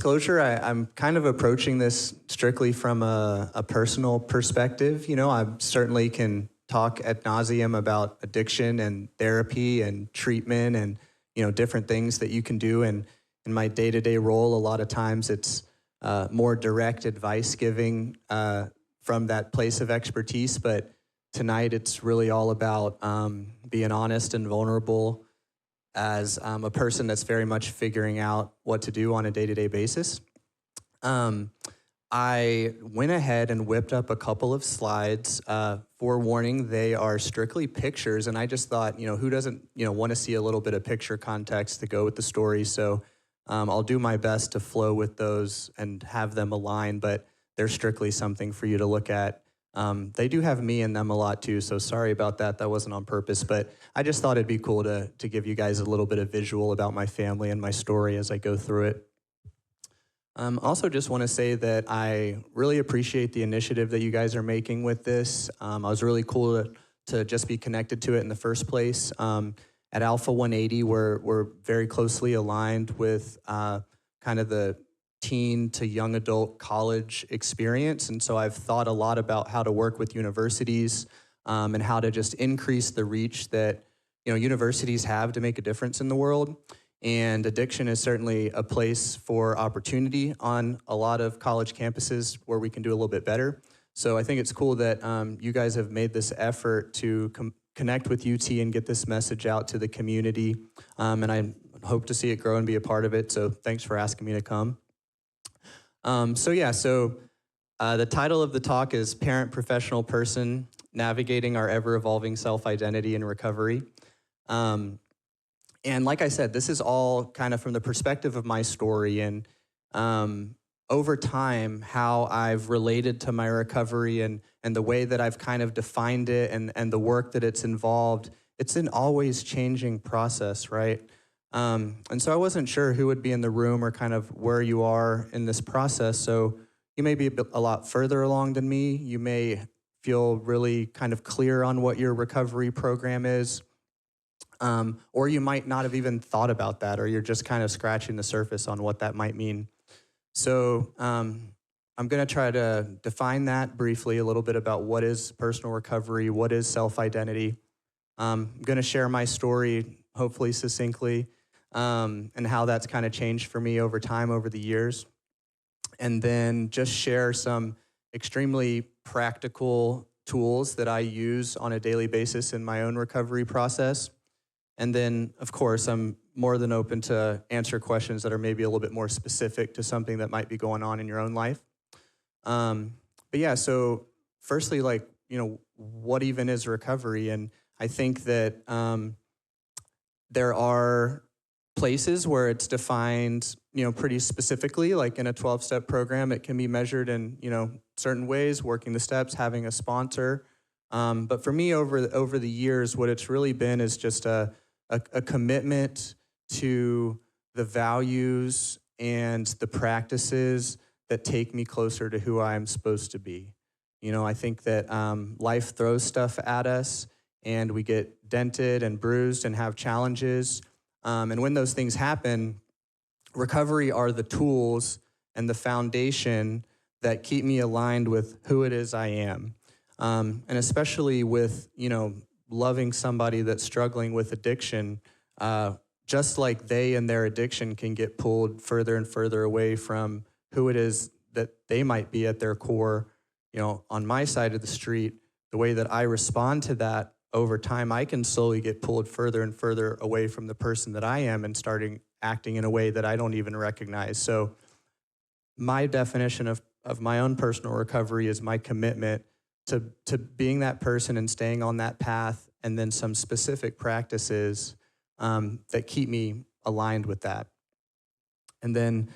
Closure, I'm kind of approaching this strictly from a personal perspective. You know, I certainly can talk ad nauseum about addiction and therapy and treatment and, you know, different things that you can do. And in my day-to-day role, a lot of times it's more direct advice giving from that place of expertise. But tonight it's really all about being honest and vulnerable as a person that's very much figuring out what to do on a day-to-day basis. I went ahead and whipped up a couple of slides. Forewarning, they are strictly pictures, and I just thought, you know, who doesn't, you know, want to see a little bit of picture context to go with the story? So I'll do my best to flow with those and have them align, but they're strictly something for you to look at. They do have me in them a lot too, so sorry about that. That wasn't on purpose, but I just thought it'd be cool to give you guys a little bit of visual about my family and my story as I go through it. Also just want to say that I really appreciate the initiative that you guys are making with this. I was really cool to just be connected to it in the first place. At Alpha 180, we're very closely aligned with kind of the teen to young adult college experience. And so I've thought a lot about how to work with universities and how to just increase the reach that, you know, universities have to make a difference in the world. And addiction is certainly a place for opportunity on a lot of college campuses where we can do a little bit better. So I think it's cool that you guys have made this effort to connect with UT and get this message out to the community. And I hope to see it grow and be a part of it. So thanks for asking me to come. So the title of the talk is Parent Professional Person, Navigating Our Ever-Evolving Self-Identity and Recovery. And like I said, this is all kind of from the perspective of my story and over time, how I've related to my recovery and the way that I've kind of defined it and the work that it's involved. It's an always changing process, right? And so I wasn't sure who would be in the room or kind of where you are in this process. So you may be a lot further along than me. You may feel really kind of clear on what your recovery program is. Or you might not have even thought about that, or you're just kind of scratching the surface on what that might mean. So I'm going to try to define that briefly, a little bit about what is personal recovery, what is self-identity. I'm going to share my story, hopefully succinctly, and how that's kind of changed for me over time, over the years. And then just share some extremely practical tools that I use on a daily basis in my own recovery process. And then, of course, I'm more than open to answer questions that are maybe a little bit more specific to something that might be going on in your own life. But yeah, so firstly, like, you know, what even is recovery? And I think that there are places where it's defined, you know, pretty specifically, like in a 12-step program, it can be measured in, you know, certain ways, working the steps, having a sponsor. But for me, over the years, what it's really been is just a commitment to the values and the practices that take me closer to who I'm supposed to be. You know, I think that life throws stuff at us, and we get dented and bruised and have challenges. And when those things happen, recovery are the tools and the foundation that keep me aligned with who it is I am. And especially with, you know, loving somebody that's struggling with addiction, just like they and their addiction can get pulled further and further away from who it is that they might be at their core. You know, on my side of the street, the way that I respond to that over time, I can slowly get pulled further and further away from the person that I am and starting acting in a way that I don't even recognize. So my definition of my own personal recovery is my commitment to being that person and staying on that path, and then some specific practices that keep me aligned with that. And then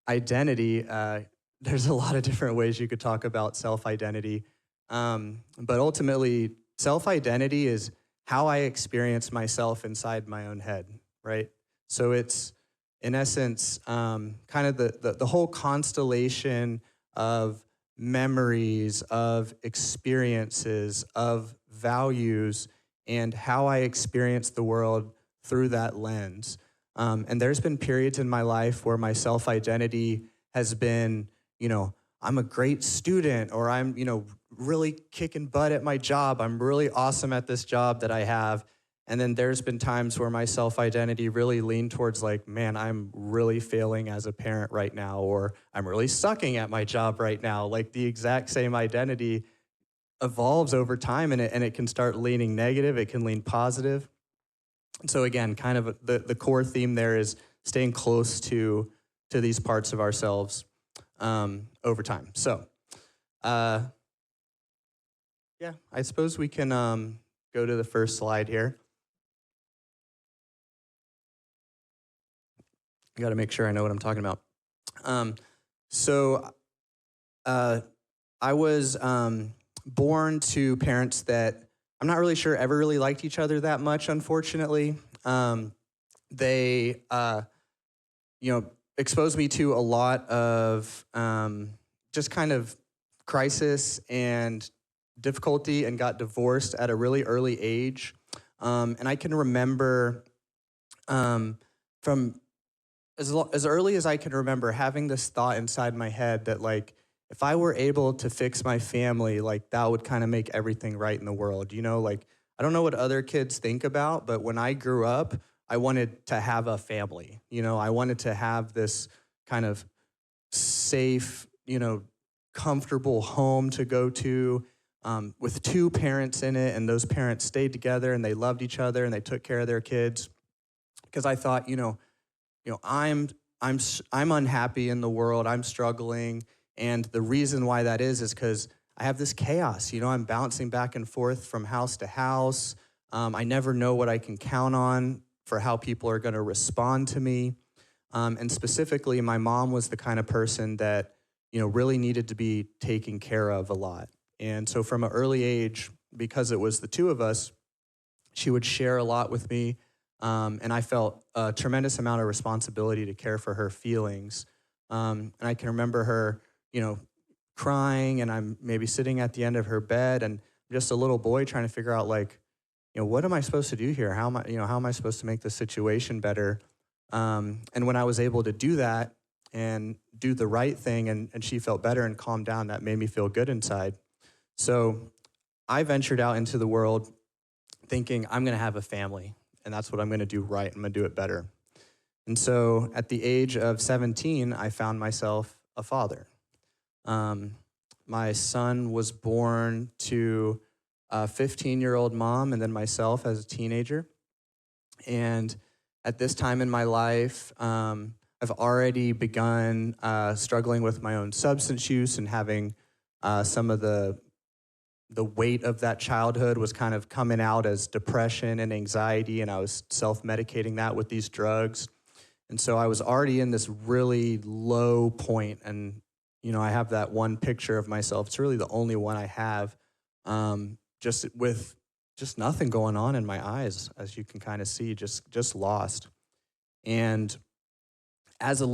identity, there's a lot of different ways you could talk about self-identity, but ultimately, self-identity is how I experience myself inside my own head, right? So it's, in essence, kind of the whole constellation of memories, of experiences, of values, and how I experience the world through that lens. And there's been periods in my life where my self-identity has been, I'm a great student, or I'm, really kicking butt at my job. I'm really awesome at this job that I have. And then there's been times where my self-identity really leaned towards like, man, I'm really failing as a parent right now, or I'm really sucking at my job right now. Like the exact same identity evolves over time, and it can start leaning negative. It can lean positive. And so again, kind of the core theme there is staying close to these parts of ourselves over time. So yeah, I suppose we can go to the first slide here. I got to make sure I know what I'm talking about. So I was born to parents that I'm not really sure ever really liked each other that much, unfortunately. They, exposed me to a lot of just kind of crisis and difficulty, and got divorced at a really early age. And I can remember from as early as I can remember having this thought inside my head that like, if I were able to fix my family, like that would kind of make everything right in the world. Like I don't know what other kids think about, but when I grew up, I wanted to have a family. I wanted to have this kind of safe, comfortable home to go to with two parents in it, and those parents stayed together and they loved each other and they took care of their kids. Because I thought, I'm unhappy in the world. I'm struggling. And the reason why that is because I have this chaos. I'm bouncing back and forth from house to house. I never know what I can count on for how people are going to respond to me. And specifically, my mom was the kind of person that, really needed to be taken care of a lot. And so from an early age, because it was the two of us, she would share a lot with me. And I felt a tremendous amount of responsibility to care for her feelings. And I can remember her, crying, and I'm maybe sitting at the end of her bed, and I'm just a little boy trying to figure out like, what am I supposed to do here? How am I supposed to make the situation better? And when I was able to do that and do the right thing, and she felt better and calmed down, that made me feel good inside. So I ventured out into the world thinking I'm going to have a family, and that's what I'm going to do right. I'm going to do it better. And so at the age of 17, I found myself a father. My son was born to a 15-year-old mom and then myself as a teenager. And at this time in my life, I've already begun struggling with my own substance use, and having some of the weight of that childhood was kind of coming out as depression and anxiety, and I was self-medicating that with these drugs. And so I was already in this really low point, and I have that one picture of myself. It's really the only one I have, just with just nothing going on in my eyes, as you can kind of see, just lost. And as a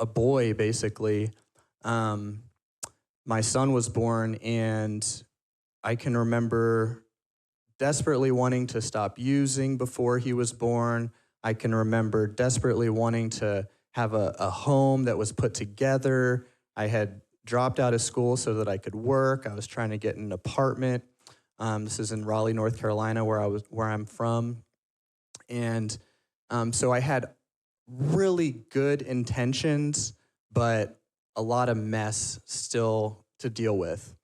boy, basically, my son was born, and I can remember desperately wanting to stop using before he was born. I can remember desperately wanting to have a home that was put together. I had dropped out of school so that I could work. I was trying to get an apartment. This is in Raleigh, North Carolina, where I'm from. And so I had really good intentions, but a lot of mess still to deal with.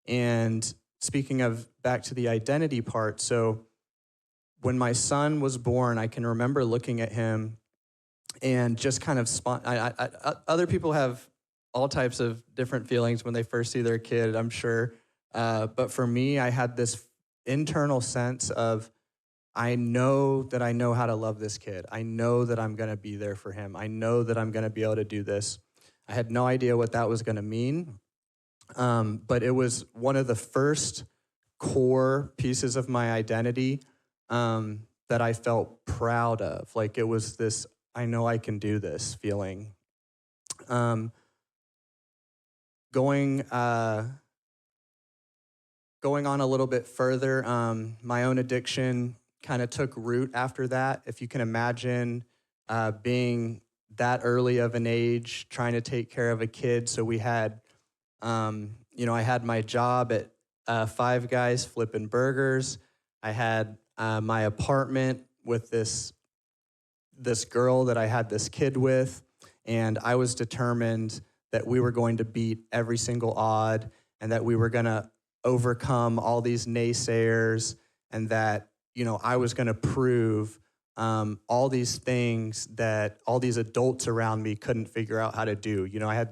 And speaking of back to the identity part, so when my son was born, I can remember looking at him and just kind of other people have all types of different feelings when they first see their kid, I'm sure. But for me, I had this internal sense of, I know that I know how to love this kid. I know that I'm going to be there for him. I know that I'm going to be able to do this. I had no idea what that was going to mean. But it was one of the first core pieces of my identity that I felt proud of. Like it was this, I know I can do this feeling. Going on a little bit further, my own addiction kind of took root after that. If you can imagine being that early of an age, trying to take care of a kid. So we had, I had my job at Five Guys flipping burgers. I had my apartment with this girl that I had this kid with, and I was determined that we were going to beat every single odd and that we were going to overcome all these naysayers, and that, I was going to prove all these things that all these adults around me couldn't figure out how to do. I had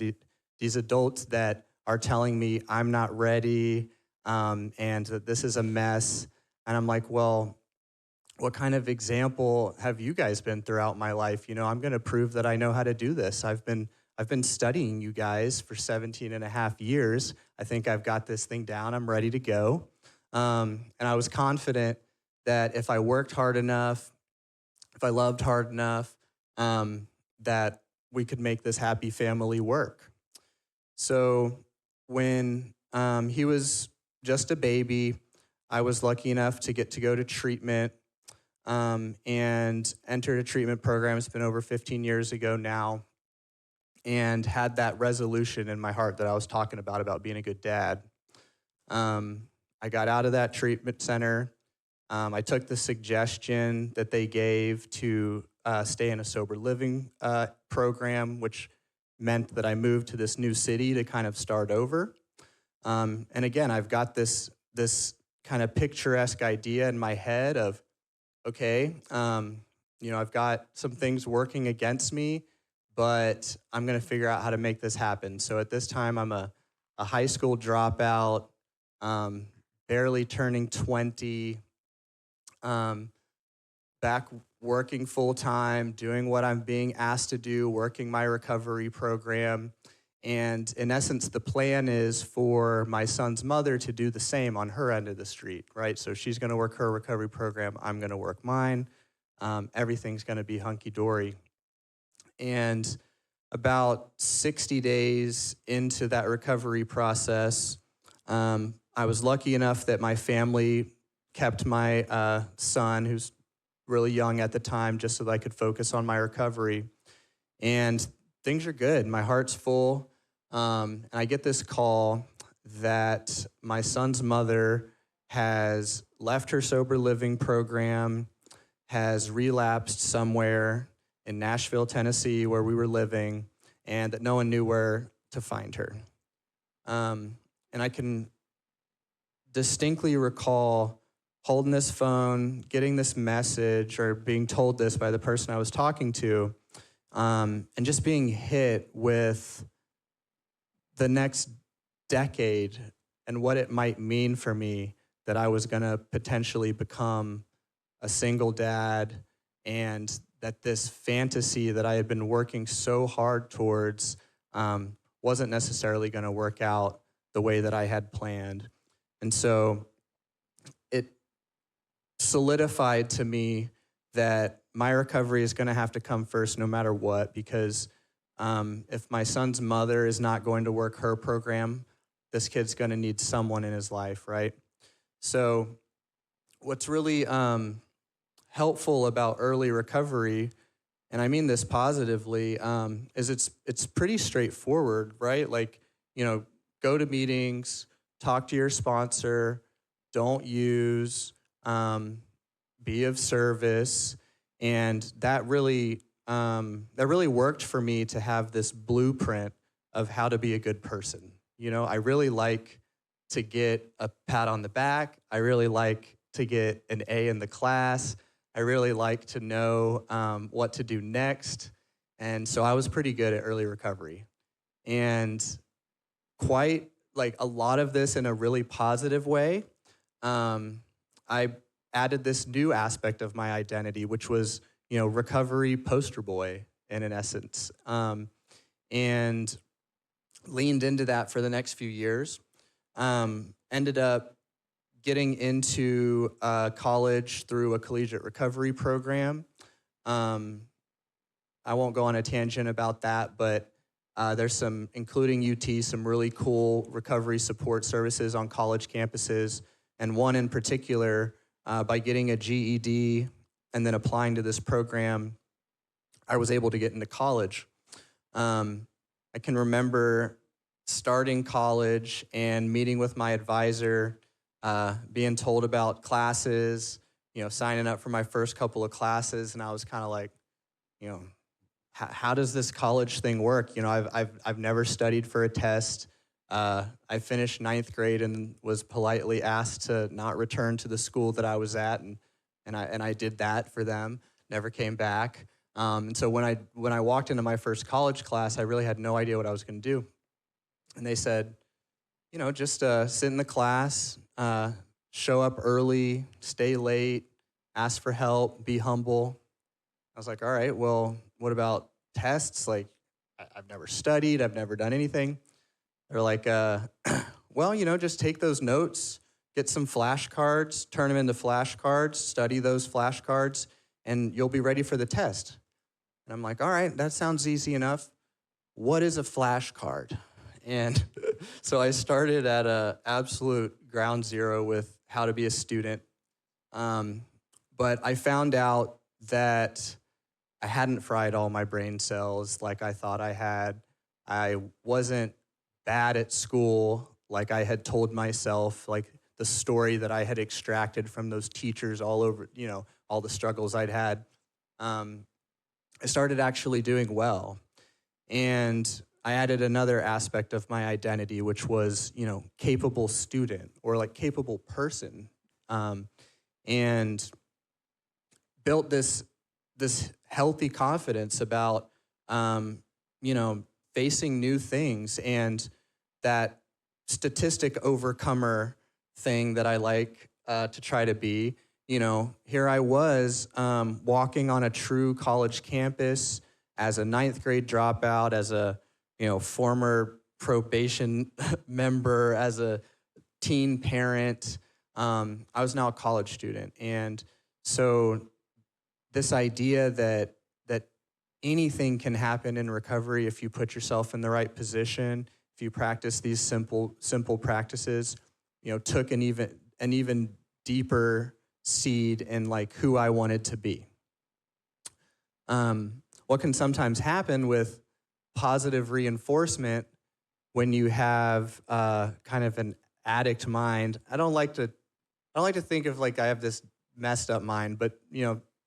these adults that are telling me I'm not ready, and that this is a mess. And I'm like, well, what kind of example have you guys been throughout my life? I'm going to prove that I know how to do this. I've been studying you guys for 17 and a half years. I think I've got this thing down. I'm ready to go. And I was confident that if I worked hard enough, if I loved hard enough, that we could make this happy family work. So when he was just a baby, I was lucky enough to get to go to treatment and entered a treatment program. It's been over 15 years ago now, and had that resolution in my heart that I was talking about being a good dad. I got out of that treatment center. I took the suggestion that they gave to stay in a sober living program, which meant that I moved to this new city to kind of start over. And again, I've got this kind of picturesque idea in my head of, okay, I've got some things working against me, but I'm going to figure out how to make this happen. So at this time, I'm a high school dropout, barely turning 20, back working full-time, doing what I'm being asked to do, working my recovery program. And in essence, the plan is for my son's mother to do the same on her end of the street, right? So she's going to work her recovery program. I'm going to work mine. Everything's going to be hunky-dory. And about 60 days into that recovery process, I was lucky enough that my family kept my son, who's really young at the time, just so that I could focus on my recovery. And things are good. My heart's full. And I get this call that my son's mother has left her sober living program, has relapsed somewhere in Nashville, Tennessee, where we were living, and that no one knew where to find her. And I can distinctly recall holding this phone, getting this message, or being told this by the person I was talking to, and just being hit with the next decade and what it might mean for me that I was going to potentially become a single dad, and that this fantasy that I had been working so hard towards wasn't necessarily going to work out the way that I had planned. And so it solidified to me that my recovery is going to have to come first no matter what, because if my son's mother is not going to work her program, this kid's going to need someone in his life, right? So what's really helpful about early recovery, and I mean this positively, is it's pretty straightforward, right? Like, go to meetings, talk to your sponsor, don't use, be of service, and that really worked for me to have this blueprint of how to be a good person. I really like to get a pat on the back. I really like to get an A in the class. I really like to know what to do next. And so I was pretty good at early recovery. And quite like a lot of this in a really positive way, I added this new aspect of my identity, which was, recovery poster boy in an essence, and leaned into that for the next few years. Ended up getting into college through a collegiate recovery program. I won't go on a tangent about that, but there's some, including UT, some really cool recovery support services on college campuses, and one in particular by getting a GED and then applying to this program, I was able to get into college. I can remember starting college and meeting with my advisor, being told about classes, signing up for my first couple of classes, and I was kind of like, how does this college thing work? I've never studied for a test. I finished ninth grade and was politely asked to not return to the school that I was at, and I did that for them. Never came back. And so when I walked into my first college class, I really had no idea what I was going to do. And they said, just sit in the class, show up early, stay late, ask for help, be humble. I was like, all right, well, what about tests? Like, I've never studied, I've never done anything. They're like, well, just take those notes, get some flashcards, turn them into flashcards, study those flashcards, and you'll be ready for the test. And I'm like, all right, that sounds easy enough. What is a flashcard? And so I started at a absolute ground zero with how to be a student. But I found out that I hadn't fried all my brain cells like I thought I had. I wasn't bad at school like I had told myself, like the story that I had extracted from those teachers all over, all the struggles I'd had. I started actually doing well. And I added another aspect of my identity, which was, capable student or like capable person. And built this healthy confidence about, facing new things, and that statistic overcomer thing that I like to try to be. Here I was walking on a true college campus as a ninth grade dropout, as a former probation member, as a teen parent. I was now a college student, and so this idea that anything can happen in recovery if you put yourself in the right position, if you practice these simple practices, took an even deeper seed in like who I wanted to be. What can sometimes happen with positive reinforcement when you have kind of an addict mind? I don't like to think of like I have this messed up mind, but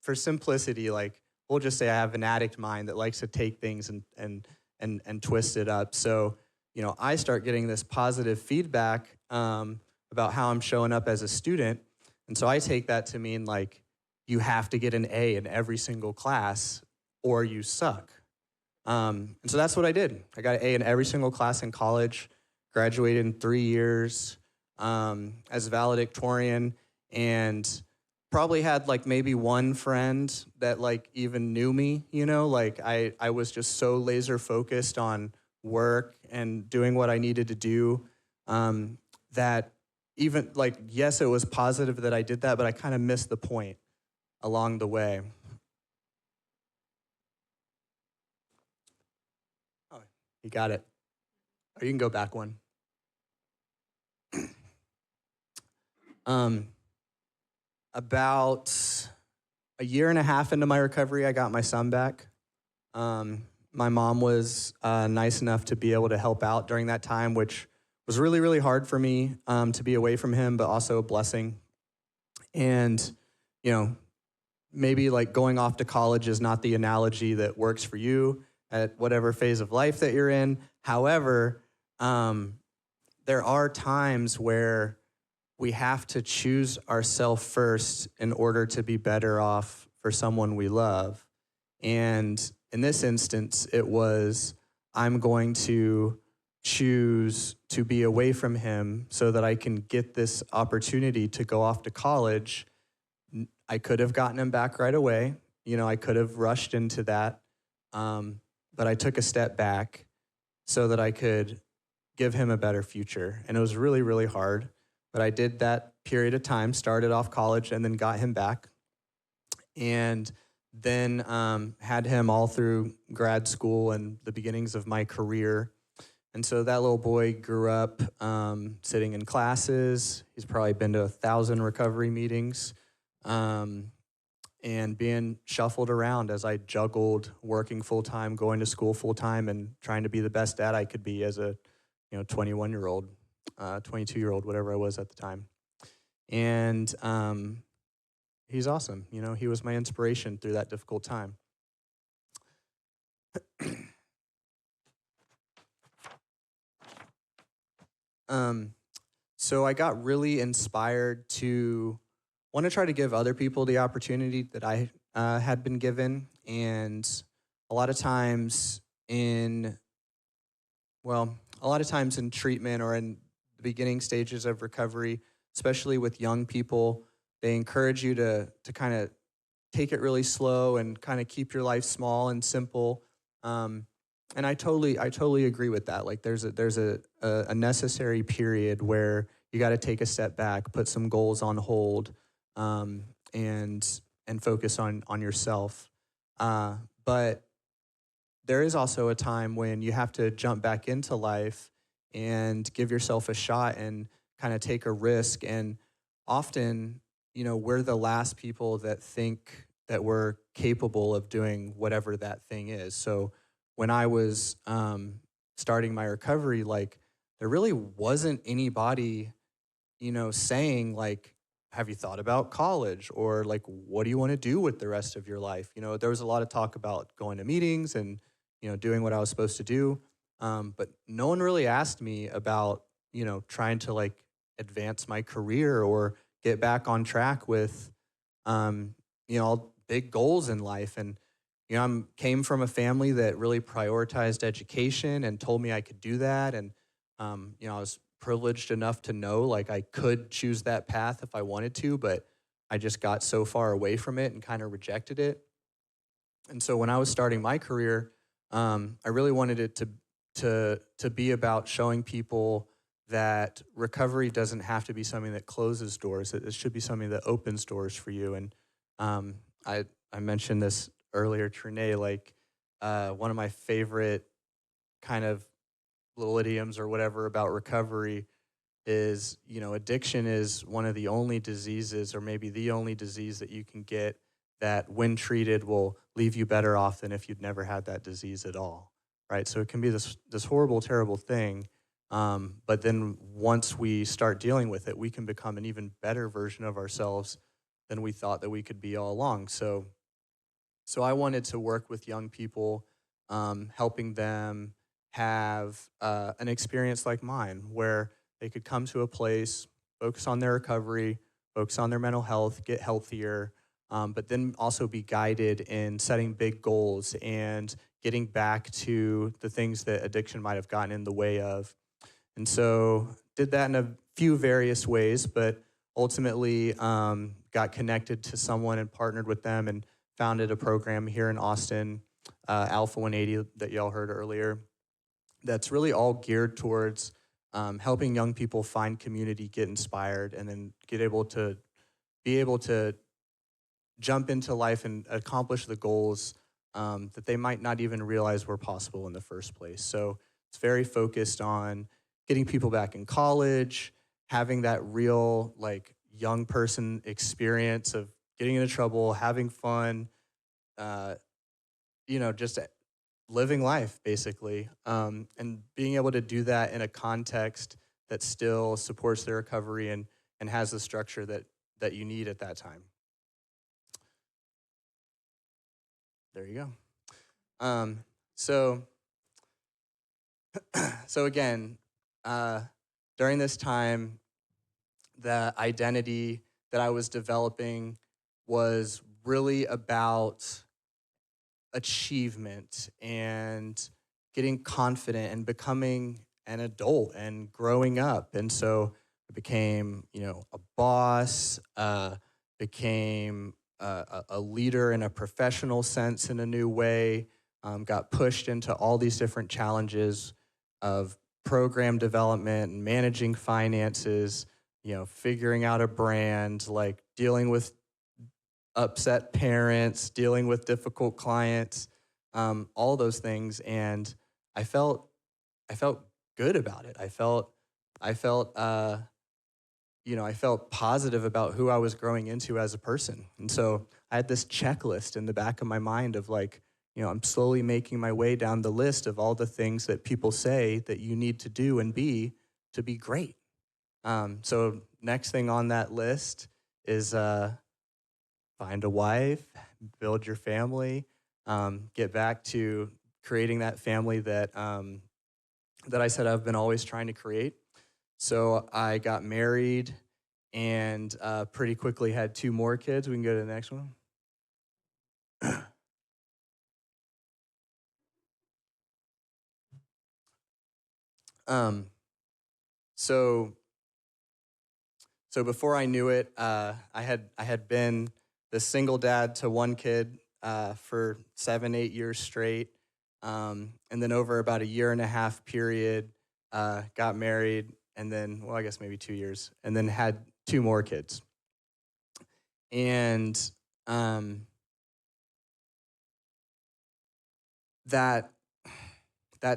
for simplicity, like we'll just say I have an addict mind that likes to take things and twist it up. So I start getting this positive feedback about how I'm showing up as a student, and so I take that to mean like you have to get an A in every single class or you suck. And so that's what I did. I got an A in every single class in college, graduated in 3 years as valedictorian, and probably had like maybe one friend that like even knew me, like I was just so laser focused on work and doing what I needed to do that even like, yes, it was positive that I did that, but I kind of missed the point along the way. Oh, you got it. Or you can go back one. About a year and a half into my recovery, I got my son back. My mom was nice enough to be able to help out during that time, which was really, really hard for me to be away from him, but also a blessing. And, maybe like going off to college is not the analogy that works for you at whatever phase of life that you're in. However, there are times where we have to choose ourselves first in order to be better off for someone we love. And in this instance, it was, I'm going to choose to be away from him so that I can get this opportunity to go off to college. I could have gotten him back right away. I could have rushed into that. But I took a step back so that I could give him a better future. And it was really, really hard. But I did that period of time, started off college, and then got him back. And then had him all through grad school and the beginnings of my career. And so that little boy grew up sitting in classes. He's probably been to 1,000 recovery meetings. um, and being shuffled around as I juggled working full time, going to school full time, and trying to be the best dad I could be as a 21-year-old, 22-year-old, whatever I was at the time. And he's awesome. He was my inspiration through that difficult time. um, so I got really inspired to want to try to give other people the opportunity that I had been given. And a lot of times in, a lot of times in treatment or in the beginning stages of recovery, especially with young people, they encourage you to kind of take it really slow and kind of keep your life small and simple. And I totally agree with that. Like there's a necessary period where you got to take a step back, put some goals on hold, um, and focus on yourself. But there is also a time when you have to jump back into life and give yourself a shot and kind of take a risk. And often, we're the last people that think that we're capable of doing whatever that thing is. So when I was starting my recovery, like there really wasn't anybody, saying like, have you thought about college, or like, what do you want to do with the rest of your life? There was a lot of talk about going to meetings and, doing what I was supposed to do. But no one really asked me about, trying to like advance my career or get back on track with, big goals in life. And, I came from a family that really prioritized education and told me I could do that. And, I was privileged enough to know like I could choose that path if I wanted to, but I just got so far away from it and kind of rejected it. And so when I was starting my career, I really wanted it to be about showing people that recovery doesn't have to be something that closes doors. It should be something that opens doors for you. And um, I mentioned this earlier, Trinae, like one of my favorite kind of little idioms or whatever about recovery is, addiction is one of the only diseases, or maybe the only disease that you can get that when treated will leave you better off than if you'd never had that disease at all, right? So it can be this horrible, terrible thing. But then once we start dealing with it, we can become an even better version of ourselves than we thought that we could be all along. So I wanted to work with young people, helping them have an experience like mine, where they could come to a place, focus on their recovery, focus on their mental health, get healthier, but then also be guided in setting big goals and getting back to the things that addiction might have gotten in the way of. And so did that in a few various ways, but ultimately got connected to someone and partnered with them and founded a program here in Austin, Alpha 180, that y'all heard earlier, that's really all geared towards helping young people find community, get inspired, and then be able to jump into life and accomplish the goals that they might not even realize were possible in the first place. So it's very focused on getting people back in college, having that real like young person experience of getting into trouble, having fun, uh, just living life basically, and being able to do that in a context that still supports their recovery and has the structure that you need at that time. There you go. So so again, during this time, the identity that I was developing was really about achievement and getting confident and becoming an adult and growing up. And so I became, a boss, became a leader in a professional sense in a new way, got pushed into all these different challenges of program development and managing finances, figuring out a brand, like dealing with upset parents, dealing with difficult clients, all those things. And I felt, I felt good about it. I felt, I felt positive about who I was growing into as a person. And so I had this checklist in the back of my mind of like, I'm slowly making my way down the list of all the things that people say that you need to do and be to be great. So next thing on that list is find a wife, build your family, get back to creating that family that that I said I've been always trying to create. So I got married and pretty quickly had 2 more kids. We can go to the next one. So before I knew it, I had been the single dad to 1 kid for 7, 8 years straight, and then over about a 1.5 year period, got married, and then I guess maybe 2 years, and then had 2 more kids, and that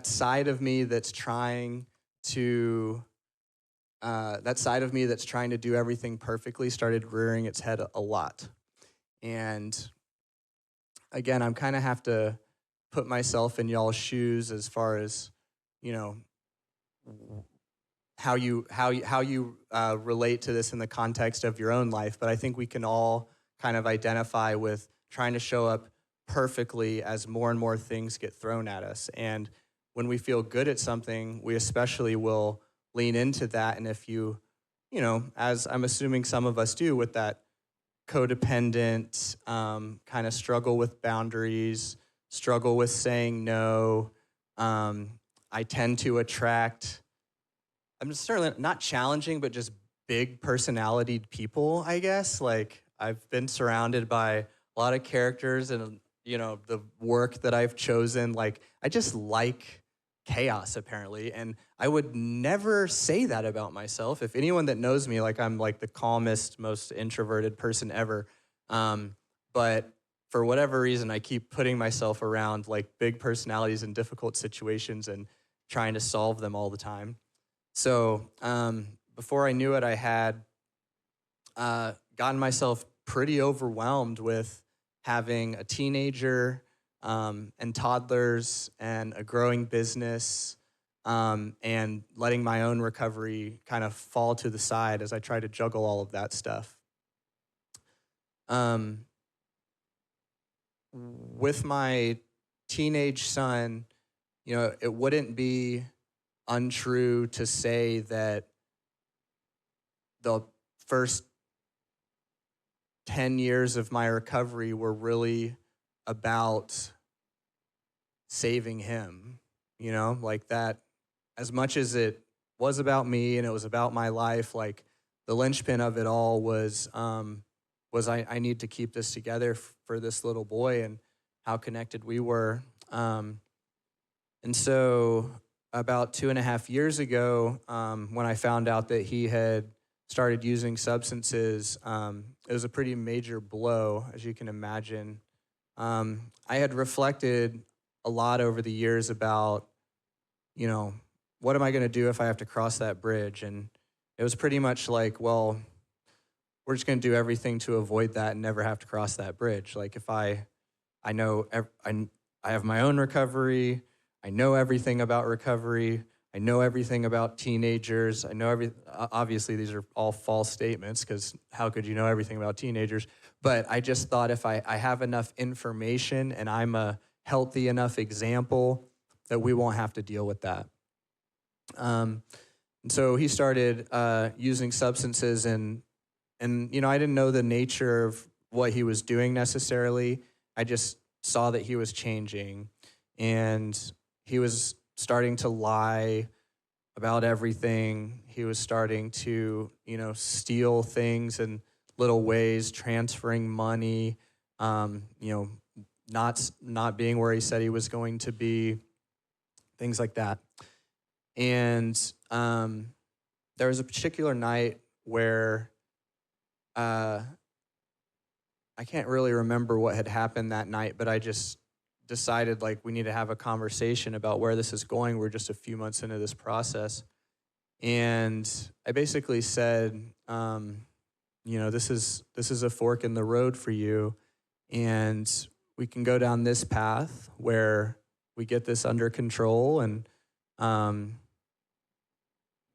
side of me that's trying to do everything perfectly started rearing its head a lot. And again, I'm kind of have to put myself in y'all's shoes as far as, how you relate to this in the context of your own life. But I think we can all kind of identify with trying to show up perfectly as more and more things get thrown at us. And when we feel good at something, we especially will lean into that. And if you as I'm assuming some of us do with that codependent kind of struggle with boundaries, struggle with saying no, I tend to attract, I'm certainly not challenging, but just big personalitied people, I guess. Like, I've been surrounded by a lot of characters and, the work that I've chosen. Like, I just like chaos, apparently. And I would never say that about myself. If anyone that knows me, like, I'm like the calmest, most introverted person ever. But for whatever reason, I keep putting myself around like big personalities in difficult situations and trying to solve them all the time. So before I knew it, I had gotten myself pretty overwhelmed with having a teenager and toddlers and a growing business and letting my own recovery kind of fall to the side as I try to juggle all of that stuff. With my teenage son, it wouldn't be untrue to say that the first 10 years of my recovery were really about saving him, like that. As much as it was about me and it was about my life, like the linchpin of it all was I need to keep this together for this little boy and how connected we were. And so about 2.5 years ago, when I found out that he had started using substances, it was a pretty major blow, as you can imagine. I had reflected a lot over the years about, what am I going to do if I have to cross that bridge? And it was pretty much like, well, we're just going to do everything to avoid that and never have to cross that bridge. Like, if I have my own recovery, I know everything about recovery, I know everything about teenagers, obviously these are all false statements, because how could you know everything about teenagers? But I just thought if I have enough information and I'm a healthy enough example, that we won't have to deal with that. And so he started using substances, and I didn't know the nature of what he was doing necessarily. I just saw that he was changing, and he was starting to lie about everything. He was starting to, steal things in little ways, transferring money, not being where he said he was going to be, things like that. And there was a particular night where I can't really remember what had happened that night, but I just decided, like, we need to have a conversation about where this is going. We're just a few months into this process. And I basically said, this is a fork in the road for you, and we can go down this path where we get this under control and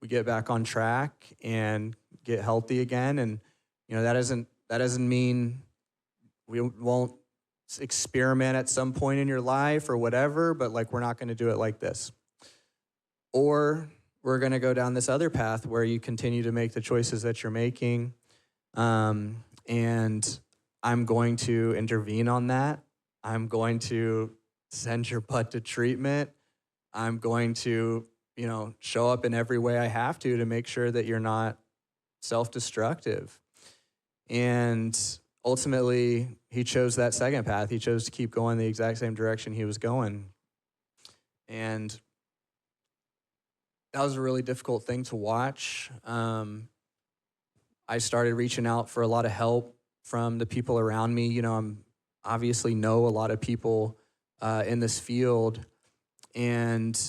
we get back on track and get healthy again. And that doesn't mean we won't experiment at some point in your life or whatever, but like we're not going to do it like this. Or we're going to go down this other path where you continue to make the choices that you're making, and I'm going to intervene on that. I'm going to send your butt to treatment. I'm going to, show up in every way I have to make sure that you're not self-destructive. And ultimately, he chose that second path. He chose to keep going the exact same direction he was going. And that was a really difficult thing to watch. I started reaching out for a lot of help from the people around me. I'm obviously know a lot of people in this field. And,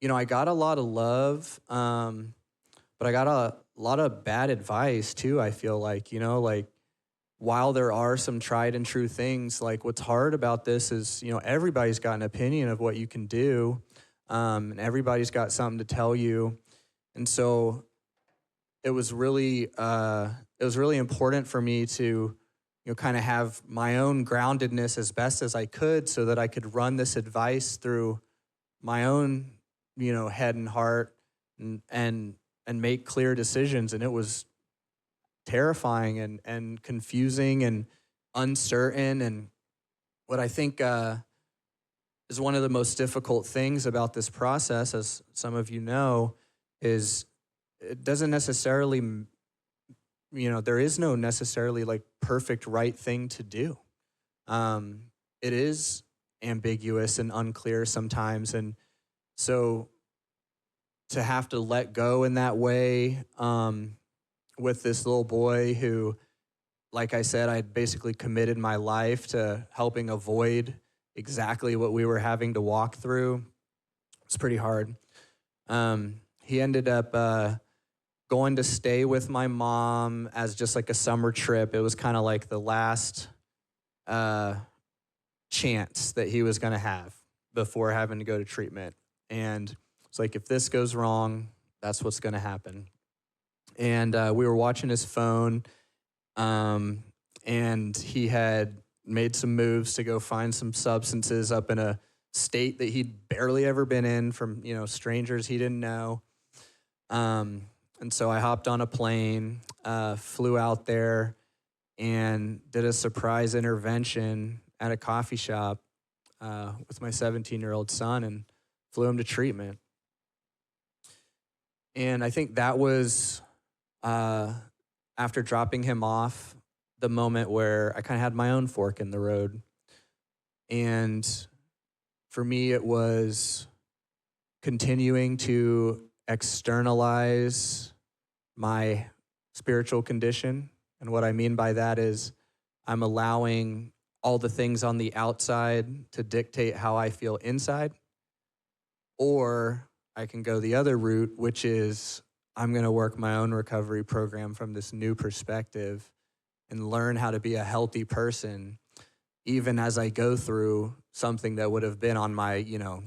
I got a lot of love, but I got a lot of bad advice too, I feel like, while there are some tried and true things, like what's hard about this is, everybody's got an opinion of what you can do, and everybody's got something to tell you. And so it was really important for me to, kind of have my own groundedness as best as I could so that I could run this advice through my own, head and heart and make clear decisions. And it was terrifying and confusing and uncertain. And what I think is one of the most difficult things about this process, as some of you know, is it doesn't necessarily, there is no necessarily like perfect right thing to do. It is ambiguous and unclear sometimes. And so to have to let go in that way, with this little boy who, like I said, I'd basically committed my life to helping avoid exactly what we were having to walk through. It's pretty hard. He ended up going to stay with my mom as just like a summer trip. It was kind of like the last chance that he was going to have before having to go to treatment. And it's like, if this goes wrong, that's what's going to happen. And we were watching his phone, and he had made some moves to go find some substances up in a state that he'd barely ever been in from, strangers he didn't know. And so I hopped on a plane, flew out there, and did a surprise intervention at a coffee shop with my 17-year-old son and flew him to treatment. And I think that was, after dropping him off, the moment where I kind of had my own fork in the road. And for me, it was continuing to externalize my spiritual condition. And what I mean by that is I'm allowing all the things on the outside to dictate how I feel inside. Or I can go the other route, which is I'm going to work my own recovery program from this new perspective and learn how to be a healthy person, even as I go through something that would have been on my,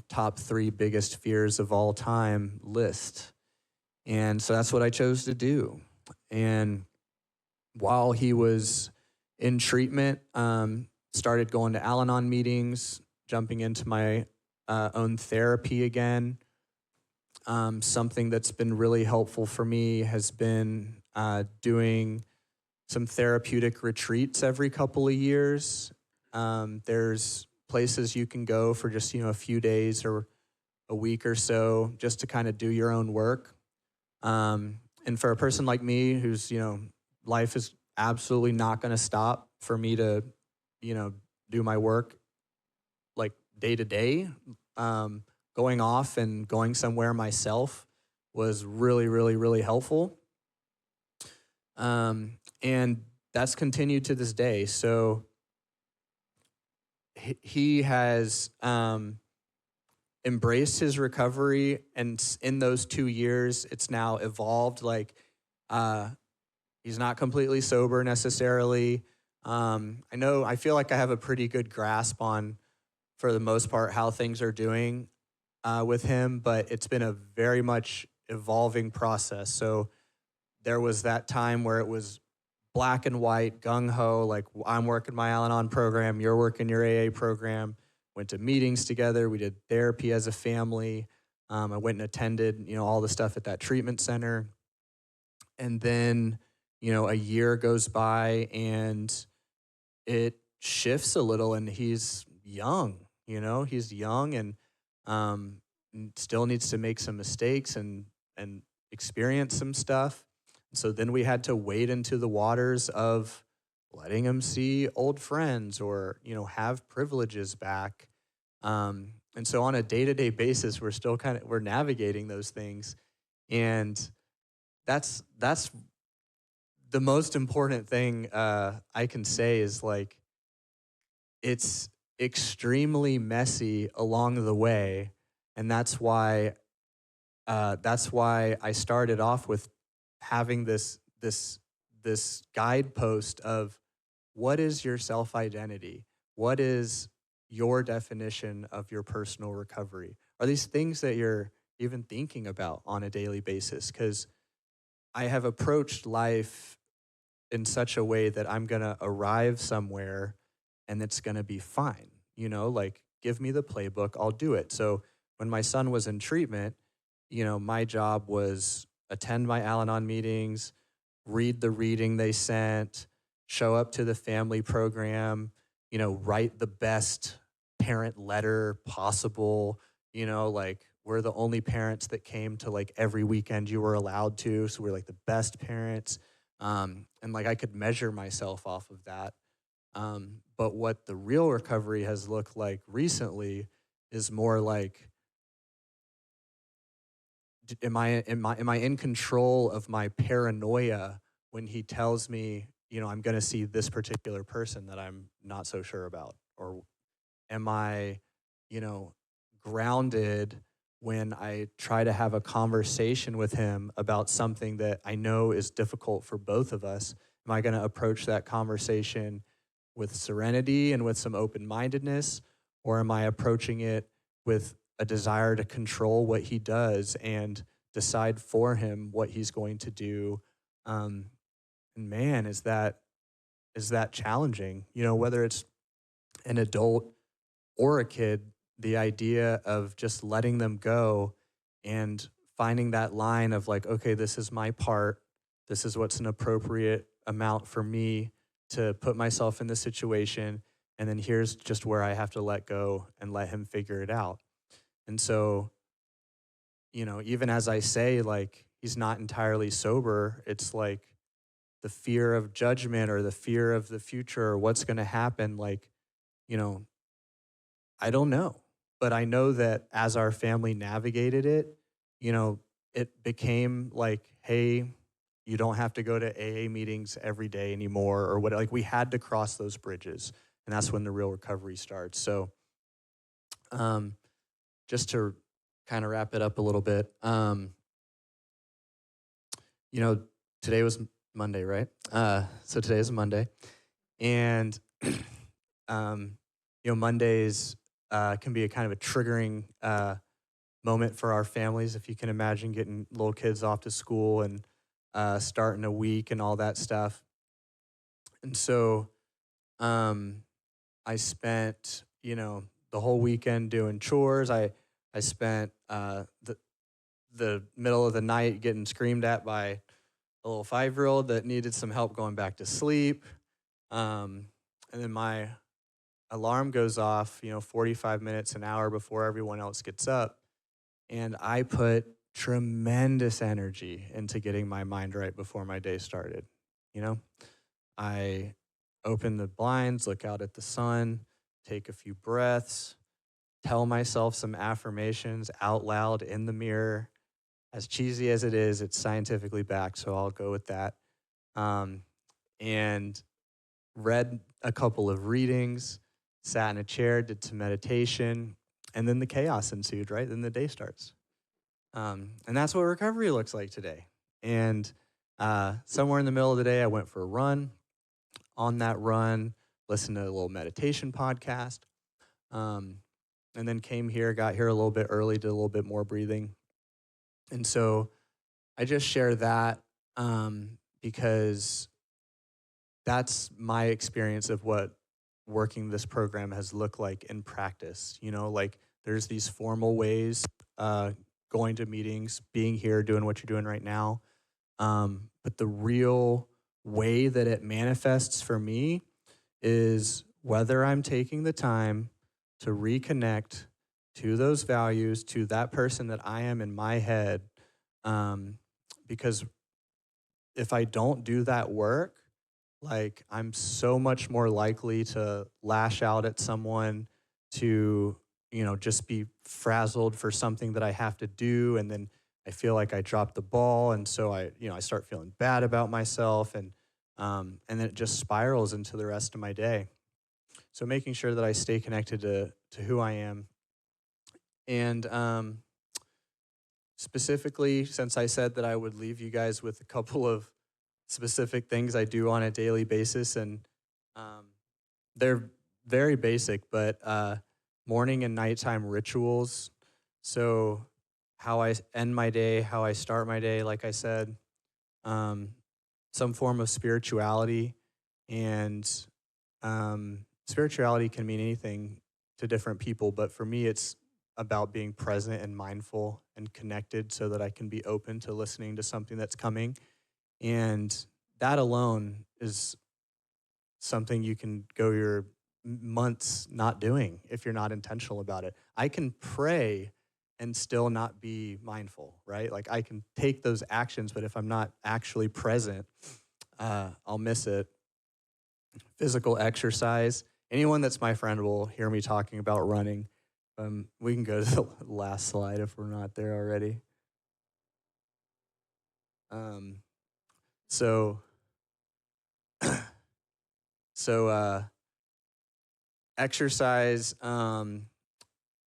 top 3 biggest fears of all time list. And so that's what I chose to do. And while he was in treatment, started going to Al-Anon meetings, jumping into my own therapy again. Something that's been really helpful for me has been doing some therapeutic retreats every couple of years. There's places you can go for just, a few days or a week or so just to kind of do your own work. And for a person like me who's, life is absolutely not going to stop for me to, do my work like day to day. Going off and going somewhere myself was really, really, really helpful. And that's continued to this day. So he has embraced his recovery, and in those 2 years, it's now evolved. Like, uh, he's not completely sober necessarily. I feel like I have a pretty good grasp on, for the most part, how things are doing with him, but it's been a very much evolving process. So there was that time where it was black and white, gung ho, like I'm working my Al Anon program, you're working your AA program. Went to meetings together, we did therapy as a family. I went and attended, all the stuff at that treatment center. And then, a year goes by and it shifts a little, and he's young, he's young and um, still needs to make some mistakes and experience some stuff. So then we had to wade into the waters of letting him see old friends or, have privileges back. And so on a day-to-day basis, we're still we're navigating those things. And that's the most important thing I can say is like, it's extremely messy along the way. And that's why I started off with having this guidepost of what is your self-identity? What is your definition of your personal recovery? Are these things that you're even thinking about on a daily basis? Because I have approached life in such a way that I'm going to arrive somewhere and it's going to be fine. Like, give me the playbook, I'll do it. So when my son was in treatment, my job was attend my Al Anon meetings, read the reading they sent, show up to the family program, write the best parent letter possible. Like, we're the only parents that came to like every weekend you were allowed to. So we're like the best parents. And like I could measure myself off of that. But what the real recovery has looked like recently is more like, am I in control of my paranoia when he tells me, I'm going to see this particular person that I'm not so sure about? Or am I, grounded when I try to have a conversation with him about something that I know is difficult for both of us? Am I going to approach that conversation with serenity and with some open-mindedness? Or am I approaching it with a desire to control what he does and decide for him what he's going to do? And man, is that challenging? Whether it's an adult or a kid, the idea of just letting them go and finding that line of like, okay, this is my part. This is what's an appropriate amount for me to put myself in this situation. And then here's just where I have to let go and let him figure it out. And so, even as I say, like, he's not entirely sober, it's like the fear of judgment or the fear of the future or what's going to happen. Like, I don't know. But I know that as our family navigated it, it became like, hey, you don't have to go to AA meetings every day anymore or what. Like, we had to cross those bridges. And that's when the real recovery starts. So just to kind of wrap it up a little bit, today was Monday, right? So today is Monday. And, Mondays can be a kind of a triggering moment for our families. If you can imagine getting little kids off to school and starting a week and all that stuff. And so I spent, the whole weekend doing chores. I spent the middle of the night getting screamed at by a little 5-year-old that needed some help going back to sleep. And then my alarm goes off, 45 minutes, an hour before everyone else gets up. And I put tremendous energy into getting my mind right before my day started. I open the blinds, look out at the sun, take a few breaths, tell myself some affirmations out loud in the mirror. As cheesy as it is, it's scientifically backed, so I'll go with that. And read a couple of readings, sat in a chair, did some meditation, And then the chaos ensued, right? Then the day starts. And that's what recovery looks like today. And somewhere in the middle of the day, I went for a run. On that run, listened to a little meditation podcast. And then came here, got here a little bit early, did a little bit more breathing. And so I just share that because that's my experience of what working this program has looked like in practice. You know, like there's these formal ways, going to meetings, being here, doing what you're doing right now. But the real way that it manifests for me is whether I'm taking the time to reconnect to those values, to that person that I am in my head. Because if I don't do that work, like I'm so much more likely to lash out at someone, to, just be frazzled for something that I have to do. And then I feel like I dropped the ball. And so I start feeling bad about myself, and then it just spirals into the rest of my day. So making sure that I stay connected to who I am. And specifically, since I said that I would leave you guys with a couple of specific things I do on a daily basis, and they're very basic, but morning and nighttime rituals. So how I end my day, how I start my day, like I said, some form of spirituality. And spirituality can mean anything to different people, but for me, it's about being present and mindful and connected so that I can be open to listening to something that's coming. And that alone is something you can go your months not doing if you're not intentional about it. I can pray and still not be mindful, right? Like I can take those actions, but if I'm not actually present, I'll miss it. Physical exercise. Anyone that's my friend will hear me talking about running. We can go to the last slide if we're not there already. So exercise